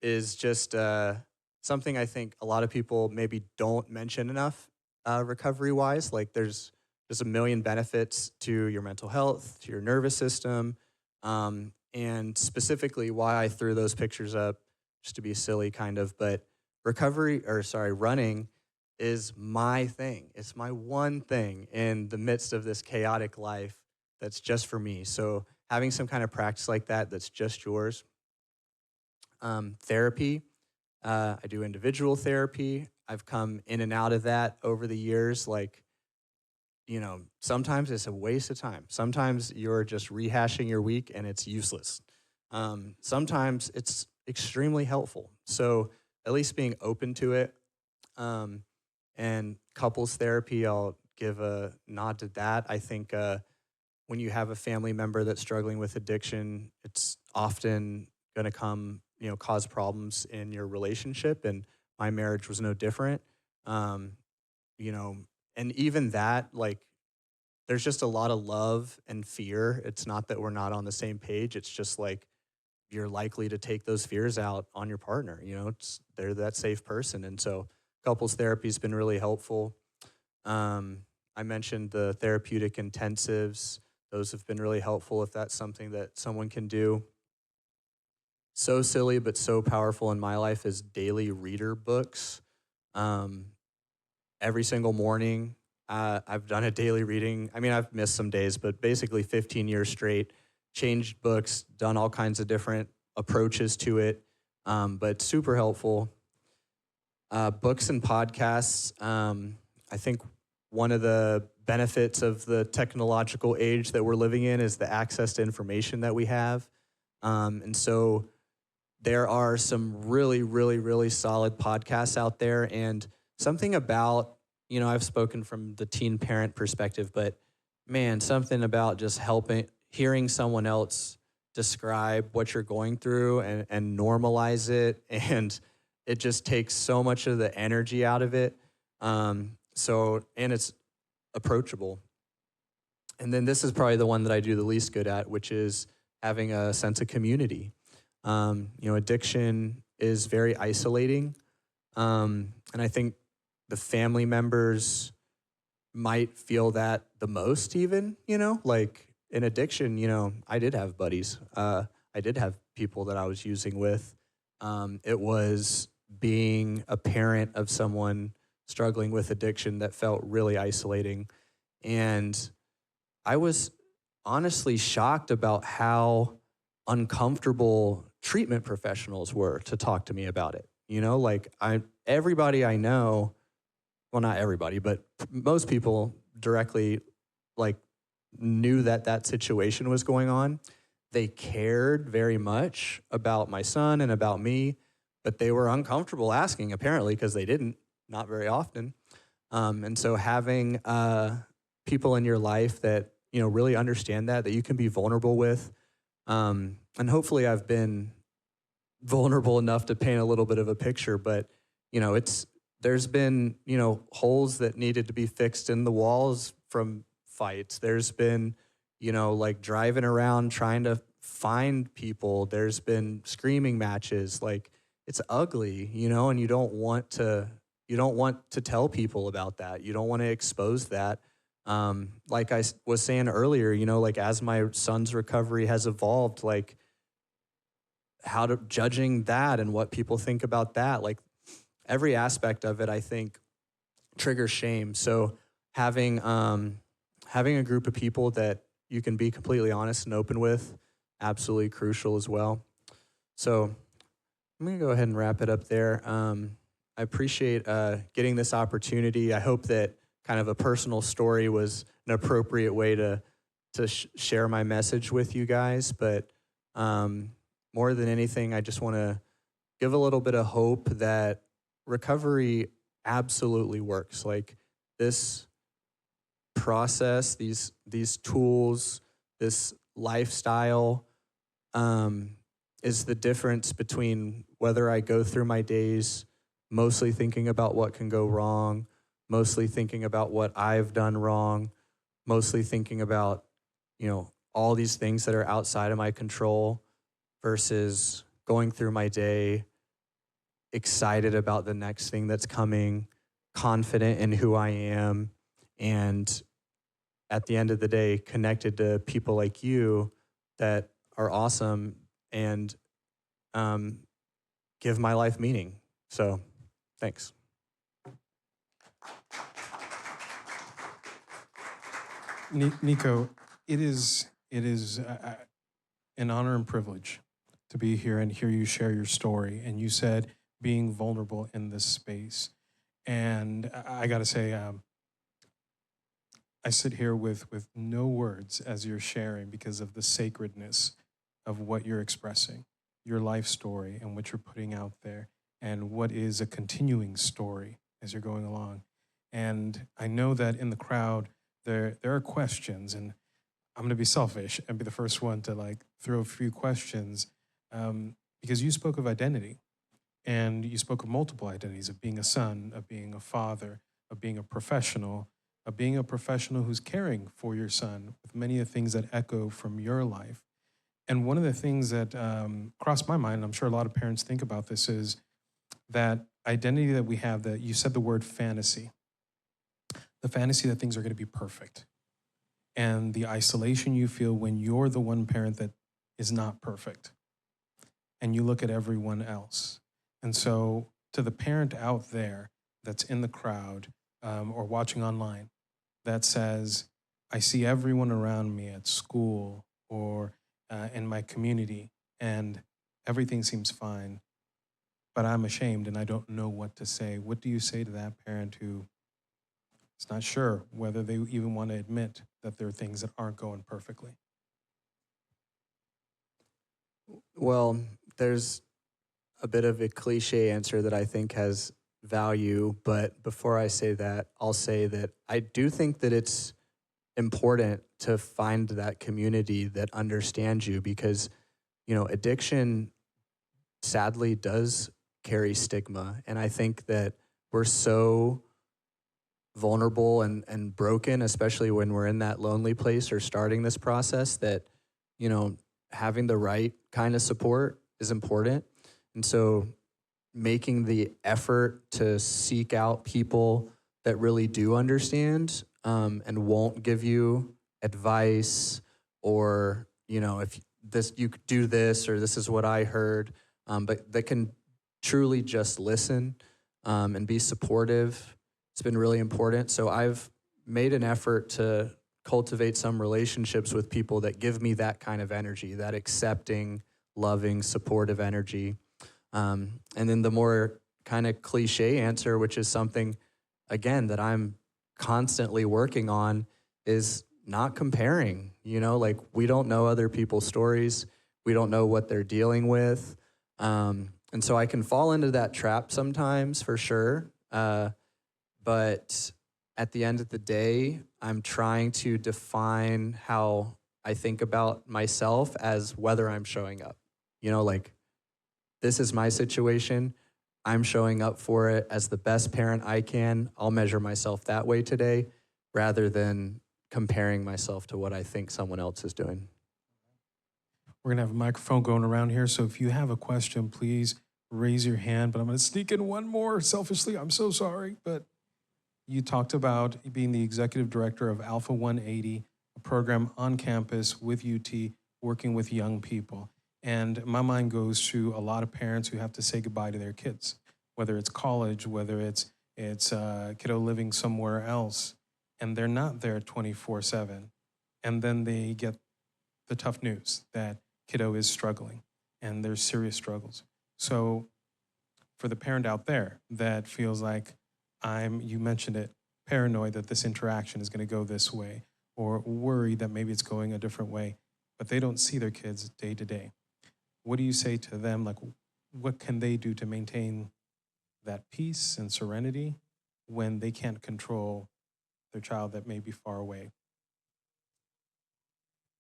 is just something I think a lot of people maybe don't mention enough recovery-wise. Like there's a million benefits to your mental health, to your nervous system, and specifically why I threw those pictures up, just to be silly kind of, but running is my thing. It's my one thing in the midst of this chaotic life that's just for me. So having some kind of practice like that that's just yours. Therapy. I do individual therapy. I've come in and out of that over the years. Like, sometimes it's a waste of time. Sometimes you're just rehashing your week and it's useless. Sometimes it's extremely helpful. So at least being open to it. And couples therapy, I'll give a nod to that. I think when you have a family member that's struggling with addiction, it's often going to cause problems in your relationship. And my marriage was no different. And even that, like, there's just a lot of love and fear. It's not that we're not on the same page. It's just like you're likely to take those fears out on your partner. They're that safe person. And so couples therapy has been really helpful. I mentioned the therapeutic intensives. Those have been really helpful if that's something that someone can do. So silly but so powerful in my life is daily reader books. Every single morning, I've done a daily reading. I mean, I've missed some days, but basically 15 years straight, changed books, done all kinds of different approaches to it, but super helpful. Books and podcasts. I think one of the benefits of the technological age that we're living in is the access to information that we have. And so there are some really, really, really solid podcasts out there. And something about, I've spoken from the teen parent perspective, but man, something about just hearing someone else describe what you're going through and normalize it. And it just takes so much of the energy out of it. And it's approachable. And then this is probably the one that I do the least good at, which is having a sense of community. Addiction is very isolating. And I think the family members might feel that the most even, like in addiction, I did have buddies. I did have people that I was using with. It was being a parent of someone struggling with addiction that felt really isolating. And I was honestly shocked about how uncomfortable treatment professionals were to talk to me about it. Like everybody I know, well, not everybody, but most people directly like knew that situation was going on. They cared very much about my son and about me, but they were uncomfortable asking apparently because they didn't, not very often. And so having people in your life that, really understand that you can be vulnerable with. And hopefully I've been vulnerable enough to paint a little bit of a picture, but, there's been, holes that needed to be fixed in the walls from fights. There's been, like driving around trying to find people. There's been screaming matches. Like it's ugly, and you don't want to tell people about that. You don't want to expose that. Like I was saying earlier, like as my son's recovery has evolved, like judging that and what people think about that, like every aspect of it, I think triggers shame. So having a group of people that you can be completely honest and open with, absolutely crucial as well. So I'm gonna go ahead and wrap it up there. I appreciate getting this opportunity. I hope that kind of a personal story was an appropriate way to share my message with you guys. But more than anything, I just want to give a little bit of hope that recovery absolutely works. Like this process, these tools, this lifestyle is the difference between whether I go through my days mostly thinking about what can go wrong, mostly thinking about what I've done wrong, mostly thinking about, all these things that are outside of my control versus going through my day excited about the next thing that's coming, confident in who I am, and at the end of the day, connected to people like you that are awesome and give my life meaning. So, thanks. Nico, it is an honor and privilege to be here and hear you share your story. And you said being vulnerable in this space. And I got to say, I sit here with no words as you're sharing because of the sacredness of what you're expressing, your life story and what you're putting out there, and what is a continuing story as you're going along. And I know that in the crowd, there are questions, and I'm going to be selfish and be the first one to throw a few questions because you spoke of identity. And you spoke of multiple identities, of being a son, of being a father, of being a professional who's caring for your son with many of the things that echo from your life. And one of the things that crossed my mind, and I'm sure a lot of parents think about this, is that identity that we have, that you said the word fantasy, the fantasy that things are going to be perfect, and the isolation you feel when you're the one parent that is not perfect, and you look at everyone else. And so to the parent out there that's in the crowd or watching online that says, I see everyone around me at school or in my community and everything seems fine, but I'm ashamed and I don't know what to say. What do you say to that parent who is not sure whether they even want to admit that there are things that aren't going perfectly? Well, there's a bit of a cliche answer that I think has value, but before I say that, I'll say that I do think that it's important to find that community that understands you because, addiction sadly does carry stigma. And I think that we're so vulnerable and broken, especially when we're in that lonely place or starting this process, that, having the right kind of support is important. And so making the effort to seek out people that really do understand, and won't give you advice, or, if this, you could do this, or this is what I heard, but that can truly just listen, and be supportive. It's been really important. So I've made an effort to cultivate some relationships with people that give me that kind of energy, that accepting, loving, supportive energy. And then the more kind of cliche answer, which is something, again, that I'm constantly working on, is not comparing. Like, we don't know other people's stories. We don't know what they're dealing with. And so I can fall into that trap sometimes, for sure. But at the end of the day, I'm trying to define how I think about myself as whether I'm showing up. Like, this is my situation. I'm showing up for it as the best parent I can. I'll measure myself that way today, rather than comparing myself to what I think someone else is doing. We're going to have a microphone going around here. So if you have a question, please raise your hand. But I'm going to sneak in one more selfishly. I'm so sorry. But you talked about being the executive director of Alpha 180, a program on campus with UT, working with young people. And my mind goes to a lot of parents who have to say goodbye to their kids, whether it's college, whether it's kiddo living somewhere else, and they're not there 24/7. And then they get the tough news that kiddo is struggling, and there's serious struggles. So for the parent out there that feels like you mentioned it, paranoid that this interaction is going to go this way, or worried that maybe it's going a different way, but they don't see their kids day to day. What do you say to them? Like, what can they do to maintain that peace and serenity when they can't control their child that may be far away?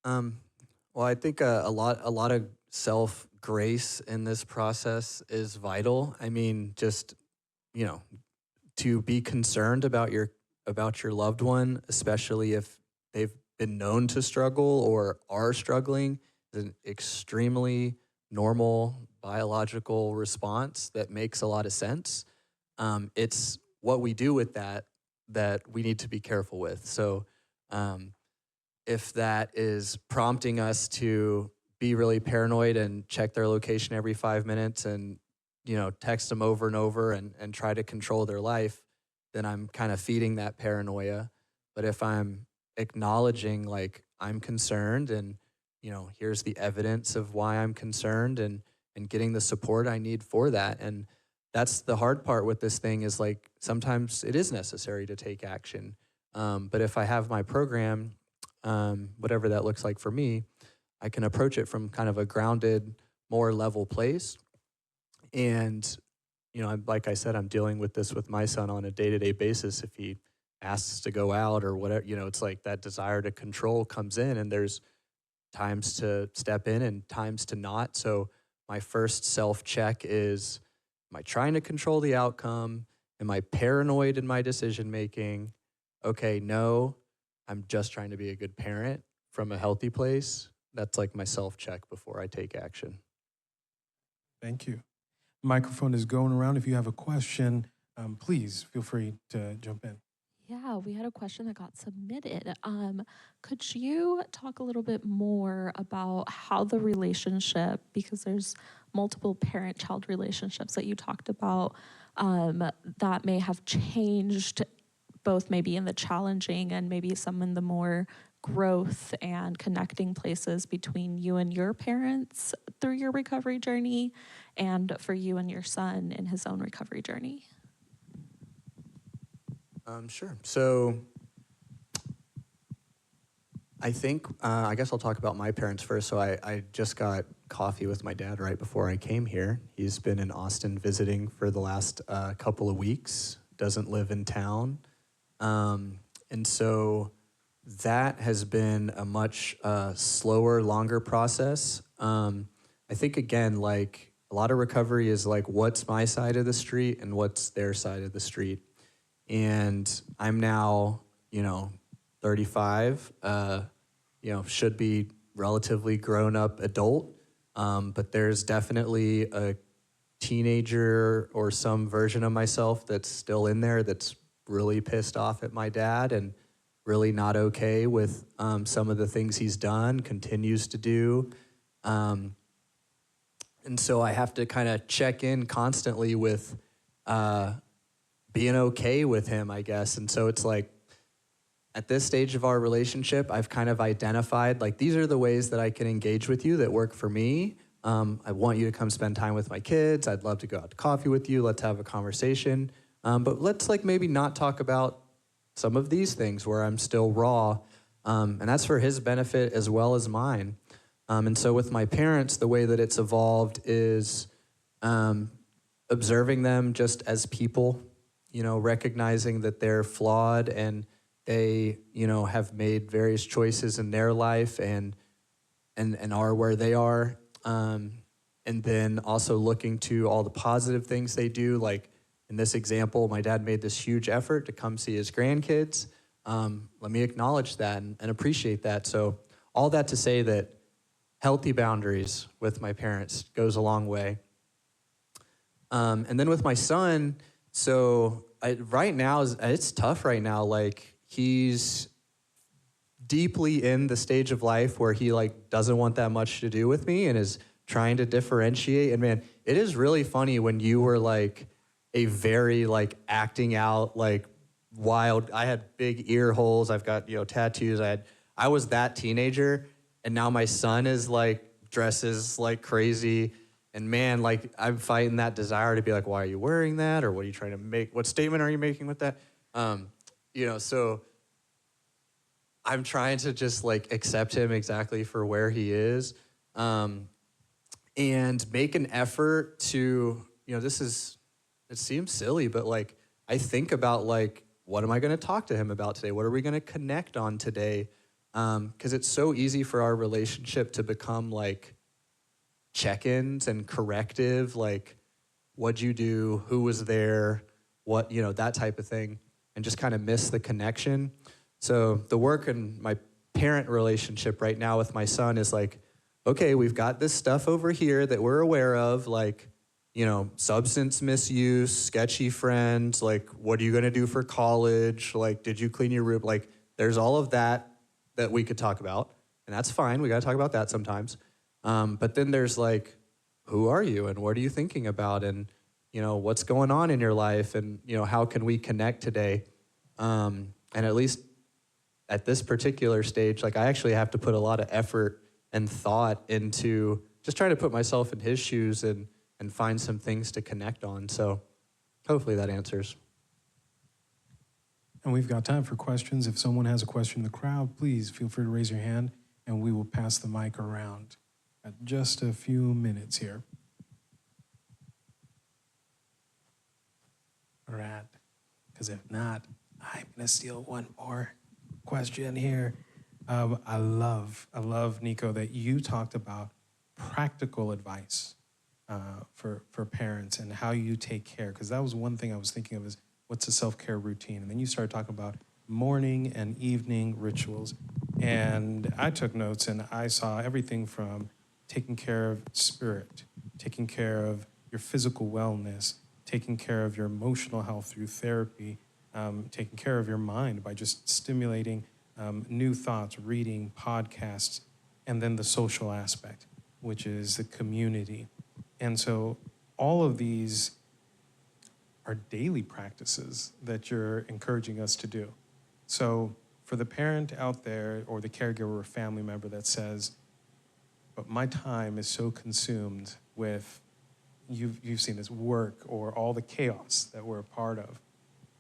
Well, I think a lot of self grace in this process is vital. I mean, just, to be concerned about your loved one, especially if they've been known to struggle or are struggling, is an extremely normal biological response that makes a lot of sense. It's what we do with that we need to be careful with. So if that is prompting us to be really paranoid and check their location every 5 minutes and, text them over and over and try to control their life, then I'm kind of feeding that paranoia. But if I'm acknowledging, like, I'm concerned, and, here's the evidence of why I'm concerned, and getting the support I need for that. And that's the hard part with this thing, is, like, sometimes it is necessary to take action. But if I have my program, whatever that looks like for me, I can approach it from kind of a grounded, more level place. And, like I said, I'm dealing with this with my son on a day-to-day basis. If he asks to go out or whatever, it's like that desire to control comes in, and there's times to step in and times to not. So my first self-check is, am I trying to control the outcome? Am I paranoid in my decision-making? Okay, no, I'm just trying to be a good parent from a healthy place. That's like my self-check before I take action. Thank you. Microphone is going around. If you have a question, please feel free to jump in. Yeah, we had a question that got submitted. Could you talk a little bit more about how the relationship, because there's multiple parent-child relationships that you talked about, that may have changed, both maybe in the challenging and maybe some in the more growth and connecting places between you and your parents through your recovery journey, and for you and your son in his own recovery journey? Sure. So I think, I guess I'll talk about my parents first. So I just got coffee with my dad right before I came here. He's been in Austin visiting for the last couple of weeks, doesn't live in town. And so that has been a much slower, longer process. I think, again, like, a lot of recovery is like, what's my side of the street and what's their side of the street. And I'm now, 35, should be relatively grown up adult. But there's definitely a teenager or some version of myself that's still in there that's really pissed off at my dad and really not okay with some of the things he's done, continues to do. And so I have to kind of check in constantly with being okay with him, I guess. And so it's like, at this stage of our relationship, I've kind of identified, like, these are the ways that I can engage with you that work for me. I want you to come spend time with my kids. I'd love to go out to coffee with you. Let's have a conversation. But let's, like, maybe not talk about some of these things where I'm still raw. And that's for his benefit as well as mine. And so with my parents, the way that it's evolved is observing them just as people, you know, recognizing that they're flawed and they, you know, have made various choices in their life and are where they are. And then also looking to all the positive things they do. Like in this example, my dad made this huge effort to come see his grandkids. Let me acknowledge that and appreciate that. So all that to say that healthy boundaries with my parents goes a long way. And then with my son, so right now, it's tough right now. Like, he's deeply in the stage of life where he, like, doesn't want that much to do with me and is trying to differentiate. And man, it is really funny when you were like a very, like, acting out, like, wild. I had big ear holes. I've got, you know, tattoos. I was that teenager, and now my son is like dresses like crazy. And man, like, I'm fighting that desire to be like, why are you wearing that? Or what are you trying to make? What statement are you making with that? You know, so I'm trying to just, like, accept him exactly for where he is, and make an effort to, you know, it seems silly, but, like, I think about, like, what am I going to talk to him about today? What are we going to connect on today? Because it's so easy for our relationship to become, like, check-ins and corrective, like, what'd you do, who was there, what, you know, that type of thing, and just kind of miss the connection. So the work in my parent relationship right now with my son is like, okay, we've got this stuff over here that we're aware of, like, you know, substance misuse, sketchy friends, like, what are you going to do for college? Like, did you clean your room? Like, there's all of that we could talk about, and that's fine. We got to talk about that sometimes. But then there's, like, who are you and what are you thinking about? And, you know, what's going on in your life? And, you know, how can we connect today? And at least at this particular stage, like, I actually have to put a lot of effort and thought into just trying to put myself in his shoes and find some things to connect on. So hopefully that answers. And we've got time for questions. If someone has a question in the crowd, please feel free to raise your hand and we will pass the mic around. Got just a few minutes here. All right. Because if not, I'm going to steal one more question here. I love, Nico, that you talked about practical advice for parents and how you take care. Because that was one thing I was thinking of is what's a self-care routine? And then you started talking about morning and evening rituals. And I took notes and I saw everything from taking care of spirit, taking care of your physical wellness, taking care of your emotional health through therapy, taking care of your mind by just stimulating new thoughts, reading, podcasts, and then the social aspect, which is the community. And so all of these are daily practices that you're encouraging us to do. So for the parent out there or the caregiver or family member that says, but my time is so consumed with, you've seen this work or all the chaos that we're a part of.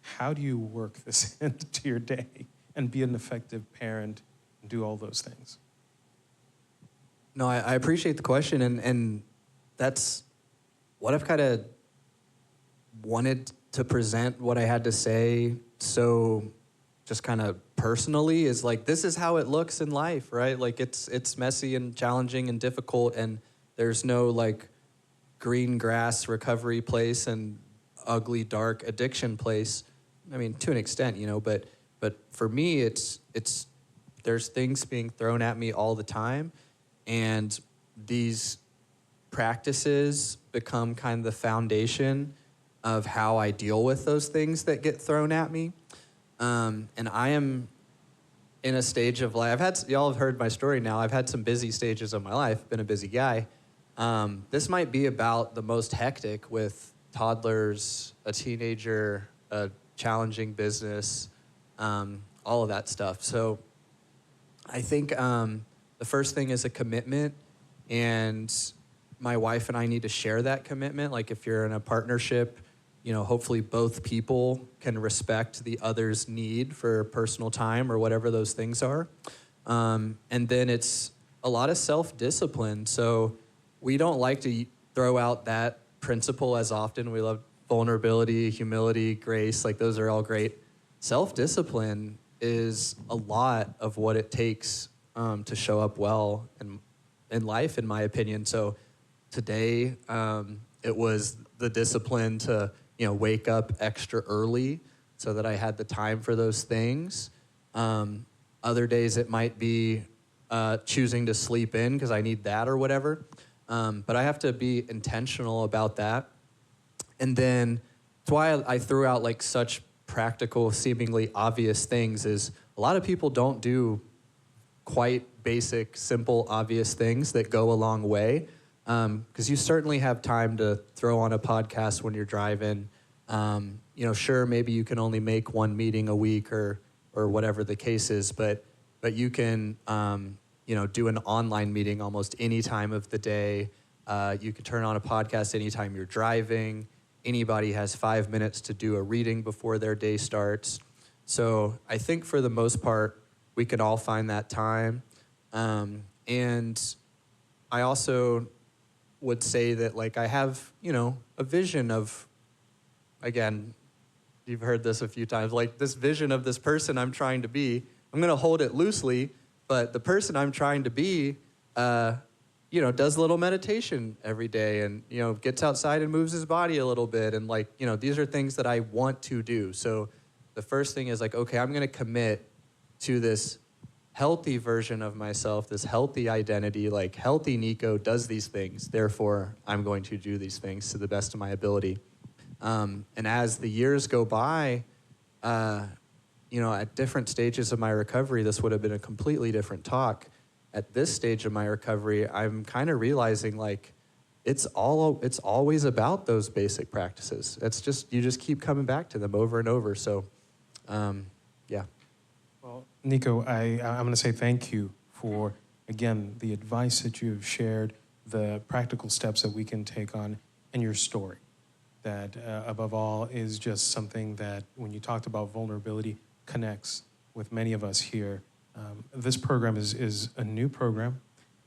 How do you work this into your day and be an effective parent and do all those things? No, I appreciate the question, and that's what I've kind of wanted to present what I had to say. So just kind of personally is like, this is how it looks in life, right? Like it's messy and challenging and difficult, and there's no like green grass recovery place and ugly dark addiction place. I mean, to an extent, you know, but for me, it's there's things being thrown at me all the time, and these practices become kind of the foundation of how I deal with those things that get thrown at me. And I am in a stage of life. Y'all have heard my story now. I've had some busy stages of my life, been a busy guy. This might be about the most hectic with toddlers, a teenager, a challenging business, all of that stuff. So I think the first thing is a commitment, and my wife and I need to share that commitment. Like if you're in a partnership, hopefully both people can respect the other's need for personal time or whatever those things are. And then it's a lot of self-discipline. So we don't like to throw out that principle as often. We love vulnerability, humility, grace. Like those are all great. Self-discipline is a lot of what it takes to show up well in life, in my opinion. So today, it was the discipline to wake up extra early so that I had the time for those things. Other days it might be choosing to sleep in because I need that or whatever. But I have to be intentional about that. And then that's why I threw out like such practical, seemingly obvious things is a lot of people don't do quite basic, simple, obvious things that go a long way. Because you certainly have time to throw on a podcast when you're driving. Sure, maybe you can only make one meeting a week or whatever the case is, but you can, do an online meeting almost any time of the day. You can turn on a podcast anytime you're driving. Anybody has 5 minutes to do a reading before their day starts. So I think for the most part, we can all find that time. And I also would say that like I have, a vision of, again, you've heard this a few times, like this vision of this person I'm trying to be. I'm going to hold it loosely, but the person I'm trying to be, does a little meditation every day and, gets outside and moves his body a little bit. And like, these are things that I want to do. So the first thing is like, okay, I'm going to commit to this healthy version of myself, this healthy identity, like healthy Nico does these things. Therefore, I'm going to do these things to the best of my ability. And as the years go by, at different stages of my recovery, this would have been a completely different talk. At this stage of my recovery, I'm kind of realizing like it's always about those basic practices. It's just, you just keep coming back to them over and over. So, yeah. Well, Nico, I'm going to say thank you for, again, the advice that you've shared, the practical steps that we can take on, and your story. That, above all, is just something that, when you talked about vulnerability, connects with many of us here. This program is a new program,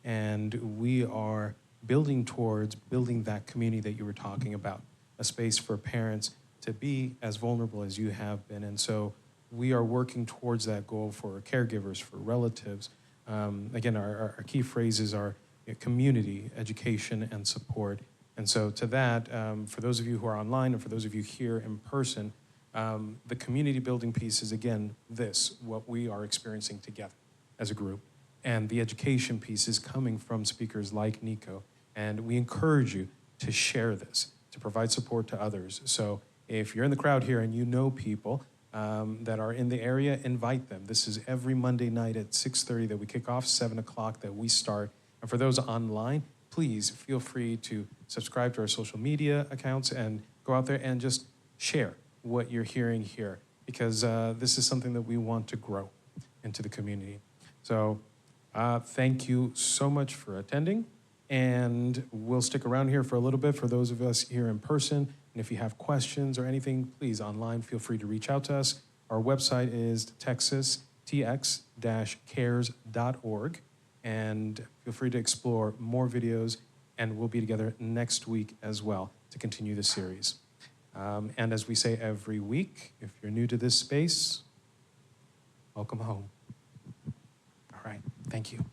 and we are building towards building that community that you were talking about, a space for parents to be as vulnerable as you have been. And so we are working towards that goal for caregivers, for relatives. Again, our key phrases are community, education, and support. And so to that, for those of you who are online and for those of you here in person, the community building piece is, again, what we are experiencing together as a group. And the education piece is coming from speakers like Nico. And we encourage you to share this, to provide support to others. So if you're in the crowd here and you know people that are in the area, invite them. This is every Monday night at 6:30 that we kick off, 7 o'clock that we start. And for those online, please feel free to subscribe to our social media accounts and go out there and just share what you're hearing here, because this is something that we want to grow into the community. So thank you so much for attending, and we'll stick around here for a little bit for those of us here in person. And if you have questions or anything, please online, feel free to reach out to us. Our website is texastx-cares.org, and feel free to explore more videos, and we'll be together next week as well to continue the series. And as we say every week, if you're new to this space, welcome home. All right, thank you.